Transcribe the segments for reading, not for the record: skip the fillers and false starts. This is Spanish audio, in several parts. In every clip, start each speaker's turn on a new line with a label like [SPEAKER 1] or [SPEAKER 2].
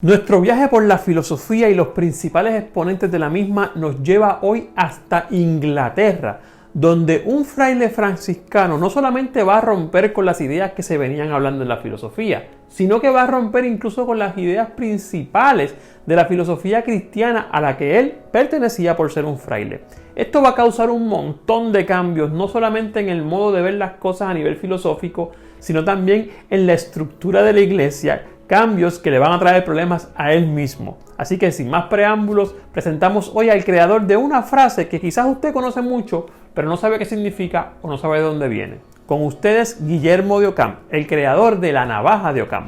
[SPEAKER 1] Nuestro viaje por la filosofía y los principales exponentes de la misma nos lleva hoy hasta Inglaterra, donde un fraile franciscano no solamente va a romper con las ideas que se venían hablando en la filosofía, sino que va a romper incluso con las ideas principales de la filosofía cristiana a la que él pertenecía por ser un fraile. Esto va a causar un montón de cambios, no solamente en el modo de ver las cosas a nivel filosófico, sino también en la estructura de la iglesia, cambios que le van a traer problemas a él mismo. Así que sin más preámbulos, presentamos hoy al creador de una frase que quizás usted conoce mucho, pero no sabe qué significa o no sabe de dónde viene. Con ustedes, Guillermo de Ockham, el creador de la navaja de Ockham.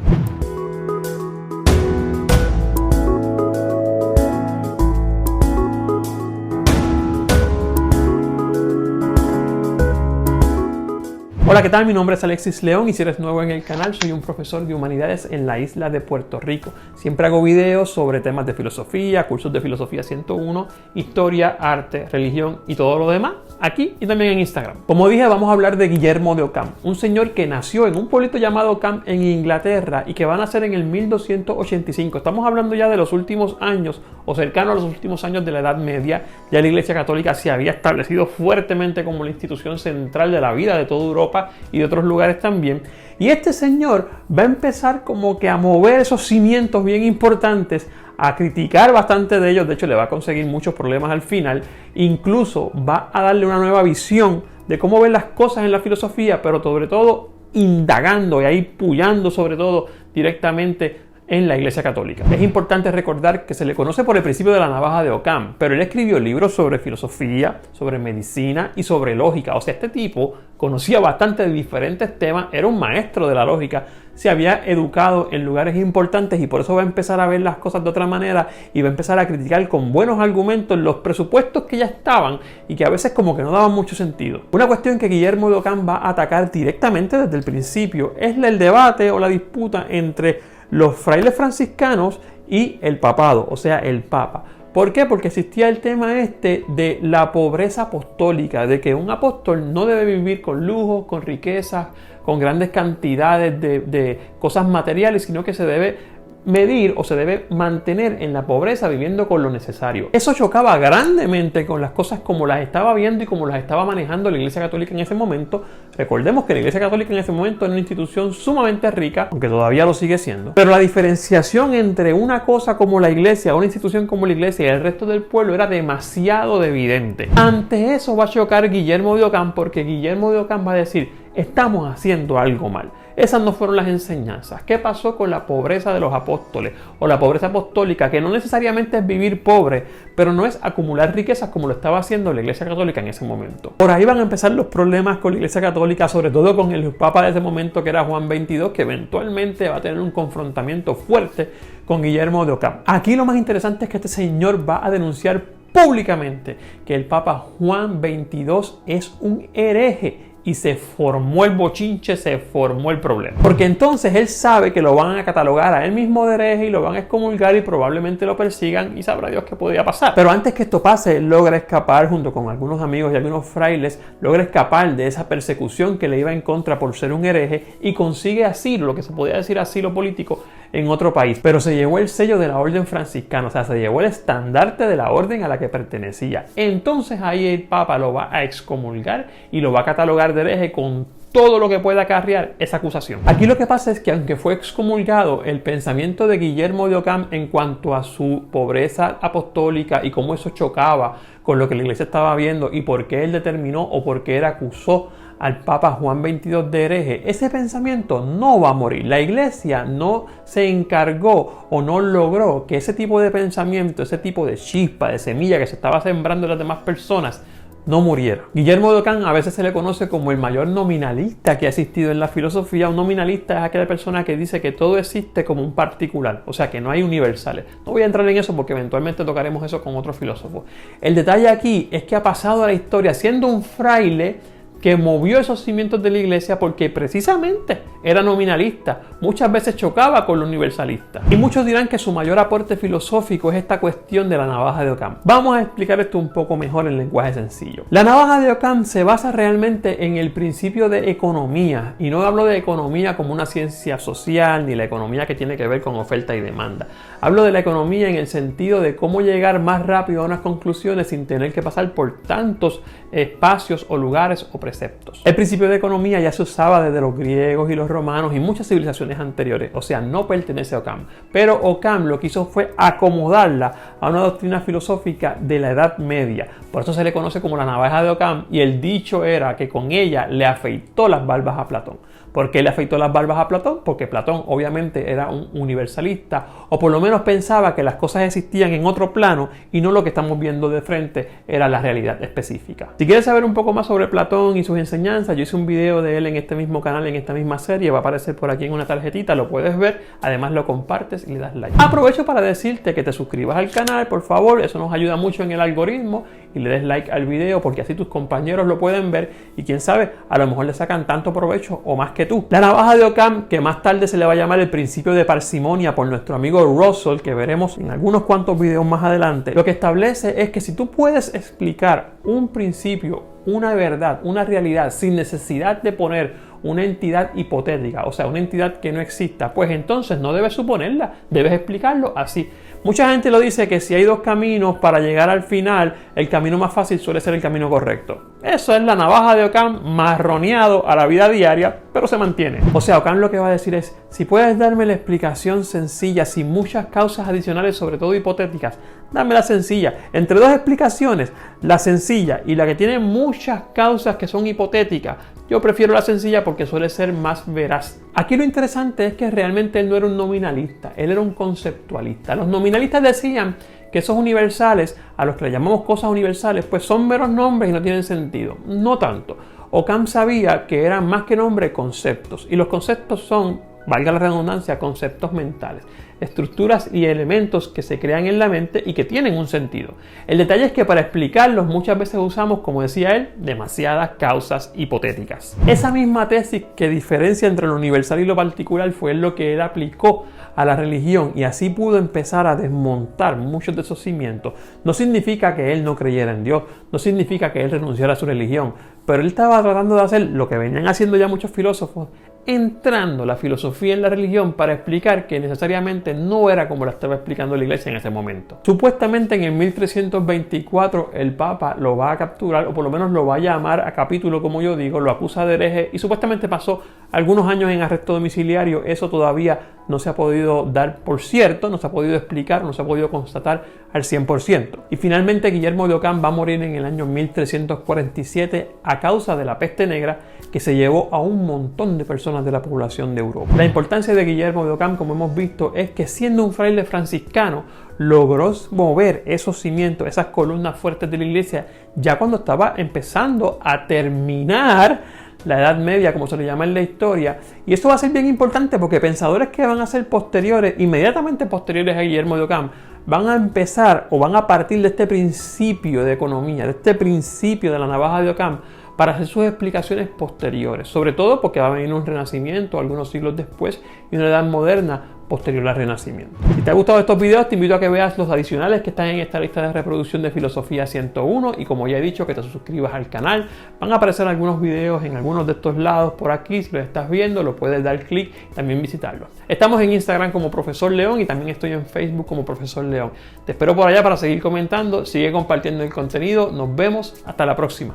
[SPEAKER 1] Hola, ¿qué tal? Mi nombre es Alexis León y si eres nuevo en el canal, soy un profesor de humanidades en la isla de Puerto Rico. Siempre hago videos sobre temas de filosofía, cursos de filosofía 101, historia, arte, religión y todo lo demás, aquí y también en Instagram. Como dije, vamos a hablar de Guillermo de Ockham, un señor que nació en un pueblito llamado Ockham en Inglaterra y que va a nacer en el 1285. Estamos hablando ya de los últimos años o cercano a los últimos años de la Edad Media. Ya la Iglesia Católica se había establecido fuertemente como la institución central de la vida de toda Europa y de otros lugares también. Y este señor va a empezar como que a mover esos cimientos bien importantes, a criticar bastante de ellos. De hecho, le va a conseguir muchos problemas al final. Incluso va a darle una nueva visión de cómo ver las cosas en la filosofía, pero sobre todo indagando y ahí puyando sobre todo directamente en la Iglesia Católica. Es importante recordar que se le conoce por el principio de la navaja de Ockham, pero él escribió libros sobre filosofía, sobre medicina y sobre lógica. O sea, este tipo conocía bastante de diferentes temas, era un maestro de la lógica, se había educado en lugares importantes y por eso va a empezar a ver las cosas de otra manera y va a empezar a criticar con buenos argumentos los presupuestos que ya estaban y que a veces como que no daban mucho sentido. Una cuestión que Guillermo de Ockham va a atacar directamente desde el principio es el debate o la disputa entre los frailes franciscanos y el papado, o sea, el papa. ¿Por qué? Porque existía el tema de la pobreza apostólica, de que un apóstol no debe vivir con lujo, con riquezas, con grandes cantidades de cosas materiales, sino que se debe medir o se debe mantener en la pobreza viviendo con lo necesario. Eso chocaba grandemente con las cosas como las estaba viendo y como las estaba manejando la Iglesia Católica en ese momento. Recordemos que la Iglesia Católica en ese momento era una institución sumamente rica, aunque todavía lo sigue siendo. Pero la diferenciación entre una cosa como la Iglesia, una institución como la Iglesia y el resto del pueblo era demasiado evidente. Ante eso va a chocar Guillermo de Ockham porque Guillermo de Ockham va a decir: estamos haciendo algo mal. Esas no fueron las enseñanzas. ¿Qué pasó con la pobreza de los apóstoles o la pobreza apostólica? Que no necesariamente es vivir pobre, pero no es acumular riquezas como lo estaba haciendo la Iglesia Católica en ese momento. Por ahí van a empezar los problemas con la Iglesia Católica, sobre todo con el Papa de ese momento que era Juan XXII, que eventualmente va a tener un confrontamiento fuerte con Guillermo de Ockham. Aquí lo más interesante es que este señor va a denunciar públicamente que el Papa Juan XXII es un hereje. Y se formó el bochinche, se formó el problema. Porque entonces él sabe que lo van a catalogar a él mismo de hereje y lo van a excomulgar y probablemente lo persigan y sabrá Dios qué podría pasar. Pero antes que esto pase, él logra escapar junto con algunos amigos y algunos frailes, logra escapar de esa persecución que le iba en contra por ser un hereje y consigue asilo, lo que se podía decir asilo político, en otro país. Pero se llevó el sello de la orden franciscana, o sea, se llevó el estandarte de la orden a la que pertenecía. Entonces ahí el Papa lo va a excomulgar y lo va a catalogar de hereje con todo lo que pueda acarrear esa acusación. Aquí lo que pasa es que aunque fue excomulgado, el pensamiento de Guillermo de Ockham en cuanto a su pobreza apostólica y cómo eso chocaba con lo que la iglesia estaba viendo y por qué él determinó o por qué él acusó al Papa Juan XXII de hereje, ese pensamiento no va a morir. La iglesia no se encargó o no logró que ese tipo de pensamiento, ese tipo de chispa, de semilla que se estaba sembrando en las demás personas, no muriera. Guillermo de Ockham a veces se le conoce como el mayor nominalista que ha existido en la filosofía. Un nominalista es aquella persona que dice que todo existe como un particular, o sea que no hay universales. No voy a entrar en eso porque eventualmente tocaremos eso con otro filósofo. El detalle aquí es que ha pasado a la historia siendo un fraile que movió esos cimientos de la iglesia porque precisamente era nominalista, muchas veces chocaba con lo universalista. Y muchos dirán que su mayor aporte filosófico es esta cuestión de la navaja de Occam. Vamos a explicar esto un poco mejor en lenguaje sencillo. La navaja de Occam se basa realmente en el principio de economía, y no hablo de economía como una ciencia social ni la economía que tiene que ver con oferta y demanda. Hablo de la economía en el sentido de cómo llegar más rápido a unas conclusiones sin tener que pasar por tantos espacios o lugares o preceptos. El principio de economía ya se usaba desde los griegos y los romanos y muchas civilizaciones anteriores, o sea, no pertenece a Occam. Pero Occam lo que hizo fue acomodarla a una doctrina filosófica de la Edad Media. Por eso se le conoce como la navaja de Occam, y el dicho era que con ella le afeitó las barbas a Platón. ¿Por qué le afeitó las barbas a Platón? Porque Platón obviamente era un universalista, o por lo menos pensaba que las cosas existían en otro plano y no lo que estamos viendo de frente era la realidad específica. Si quieres saber un poco más sobre Platón y sus enseñanzas, yo hice un video de él en este mismo canal, en esta misma serie, va a aparecer por aquí en una tarjetita, lo puedes ver, además lo compartes y le das like. Aprovecho para decirte que te suscribas al canal, por favor, eso nos ayuda mucho en el algoritmo, y le des like al video porque así tus compañeros lo pueden ver y quién sabe, a lo mejor le sacan tanto provecho o más que tú. La navaja de Occam, que más tarde se le va a llamar el principio de parsimonia por nuestro amigo Russell, que veremos en algunos cuantos videos más adelante, lo que establece es que si tú puedes explicar un principio, una verdad, una realidad sin necesidad de poner una entidad hipotética, o sea, una entidad que no exista, pues entonces no debes suponerla, debes explicarlo así. Mucha gente lo dice que si hay dos caminos para llegar al final, el camino más fácil suele ser el camino correcto. Eso es la navaja de Occam marroneado a la vida diaria, pero se mantiene. O sea, Occam lo que va a decir es, si puedes darme la explicación sencilla, sin muchas causas adicionales, sobre todo hipotéticas, dame la sencilla. Entre dos explicaciones, la sencilla y la que tiene muchas causas que son hipotéticas, yo prefiero la sencilla porque suele ser más veraz. Aquí lo interesante es que realmente él no era un nominalista, él era un conceptualista. Los nominalistas decían que esos universales, a los que le llamamos cosas universales, pues son meros nombres y no tienen sentido. No tanto. Occam sabía que eran más que nombres, conceptos. Y los conceptos son, valga la redundancia, conceptos mentales. Estructuras y elementos que se crean en la mente y que tienen un sentido. El detalle es que para explicarlos muchas veces usamos, como decía él, demasiadas causas hipotéticas. Esa misma tesis que diferencia entre lo universal y lo particular fue lo que él aplicó a la religión y así pudo empezar a desmontar muchos de esos cimientos. No significa que él no creyera en Dios, no significa que él renunciara a su religión, pero él estaba tratando de hacer lo que venían haciendo ya muchos filósofos, entrando la filosofía en la religión para explicar que necesariamente no era como la estaba explicando la iglesia en ese momento. Supuestamente en el 1324 el Papa lo va a capturar, o por lo menos lo va a llamar a capítulo, como yo digo, lo acusa de hereje y supuestamente pasó algunos años en arresto domiciliario. Eso todavía no se ha podido dar por cierto, no se ha podido explicar, no se ha podido constatar al 100%. Y finalmente Guillermo de Occam va a morir en el año 1347 a causa de la peste negra que se llevó a un montón de personas de la población de Europa. La importancia de Guillermo de Occam, como hemos visto, es que siendo un fraile franciscano logró mover esos cimientos, esas columnas fuertes de la iglesia ya cuando estaba empezando a terminar la Edad Media, como se le llama en la historia. Y esto va a ser bien importante porque pensadores que van a ser posteriores, inmediatamente posteriores a Guillermo de Occam, van a empezar o van a partir de este principio de economía, de este principio de la navaja de Occam, para hacer sus explicaciones posteriores, sobre todo porque va a venir un renacimiento algunos siglos después y una edad moderna posterior al Renacimiento. Si te ha gustado estos videos, te invito a que veas los adicionales que están en esta lista de reproducción de Filosofía 101 y como ya he dicho, que te suscribas al canal. Van a aparecer algunos videos en algunos de estos lados por aquí. Si lo estás viendo, lo puedes dar clic y también visitarlo. Estamos en Instagram como Profesor León y también estoy en Facebook como Profesor León. Te espero por allá para seguir comentando. Sigue compartiendo el contenido. Nos vemos. Hasta la próxima.